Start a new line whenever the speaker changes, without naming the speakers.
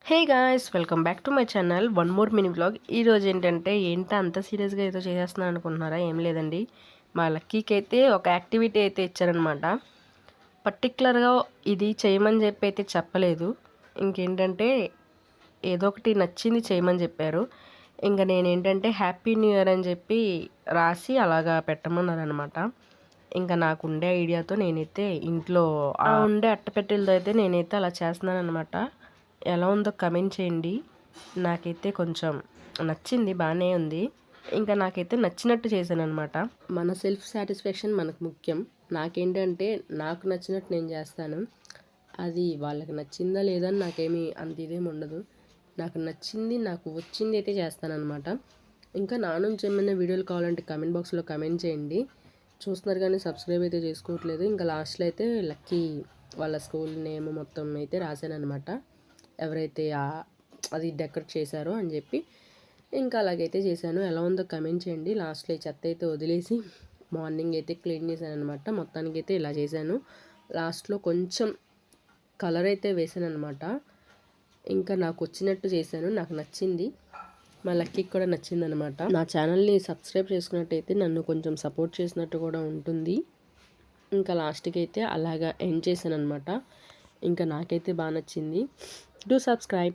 Hey guys, welcome back to my channel. One more mini vlog. ఈరోజు ఏంటంటే అంత సీరియస్గా ఏదో చేసేస్తున్నాను అనుకుంటున్నారా? ఏం లేదండి, మా లక్కీకి అయితే ఒక యాక్టివిటీ అయితే ఇచ్చారనమాట. పర్టికులర్గా ఇది చేయమని చెప్పి అయితే చెప్పలేదు. ఇంకేంటంటే ఏదో ఒకటి నచ్చింది చేయమని చెప్పారు. ఇంకా నేనేంటంటే హ్యాపీ న్యూ ఇయర్ అని చెప్పి రాసి అలాగా పెట్టమన్నారనమాట. ఇంకా నాకు ఉండే ఐడియాతో నేనైతే ఇంట్లో ఉండే అట్టపెట్టెలతో అయితే నేనైతే అలా చేస్తున్నాను అనమాట. ఎలా ఉందో కమెంట్ చేయండి. నాకైతే కొంచెం నచ్చింది, బాగానే ఉంది. ఇంకా నాకైతే నచ్చినట్టు చేశాను అనమాట. మన సెల్ఫ్ సాటిస్ఫాక్షన్ మనకు ముఖ్యం. నాకేంటంటే నాకు నచ్చినట్టు నేను చేస్తాను. అది వాళ్ళకి నచ్చిందా లేదా అని నాకేమీ అంత ఇదేమి ఉండదు. నాకు నచ్చింది, నాకు వచ్చింది అయితే చేస్తానన్నమాట. ఇంకా నా నుంచి ఏమైనా వీడియోలు కావాలంటే కామెంట్ బాక్స్లో కమెంట్ చేయండి. చూస్తున్నారు కానీ సబ్స్క్రైబ్ అయితే చేసుకోవట్లేదు. ఇంకా లాస్ట్లో అయితే లక్కీ వాళ్ళ స్కూల్ నేమ్ మొత్తం అయితే రాశాను అనమాట, ఎవరైతే అది డెకరేట్ చేశారో అని చెప్పి. ఇంకా అలాగైతే చేశాను. ఎలా ఉందో కమెంట్ చేయండి. లాస్ట్లో ఈ చెత్త అయితే వదిలేసి మార్నింగ్ అయితే క్లీన్ చేశాను అనమాట. మొత్తానికి అయితే ఇలా చేశాను. లాస్ట్లో కొంచెం కలర్ అయితే వేసాను అనమాట. ఇంకా నాకు వచ్చినట్టు చేశాను, నాకు నచ్చింది, మా లక్కీకి కూడా నచ్చింది అనమాట. నా ఛానల్ని సబ్స్క్రైబ్ చేసుకున్నట్టయితే నన్ను కొంచెం సపోర్ట్ చేసినట్టు కూడా ఉంటుంది. ఇంకా లాస్ట్కి అయితే అలాగా ఎండ్ చేశాను అనమాట. ఇంకా నాకైతే బాగా నచ్చింది. Do subscribe.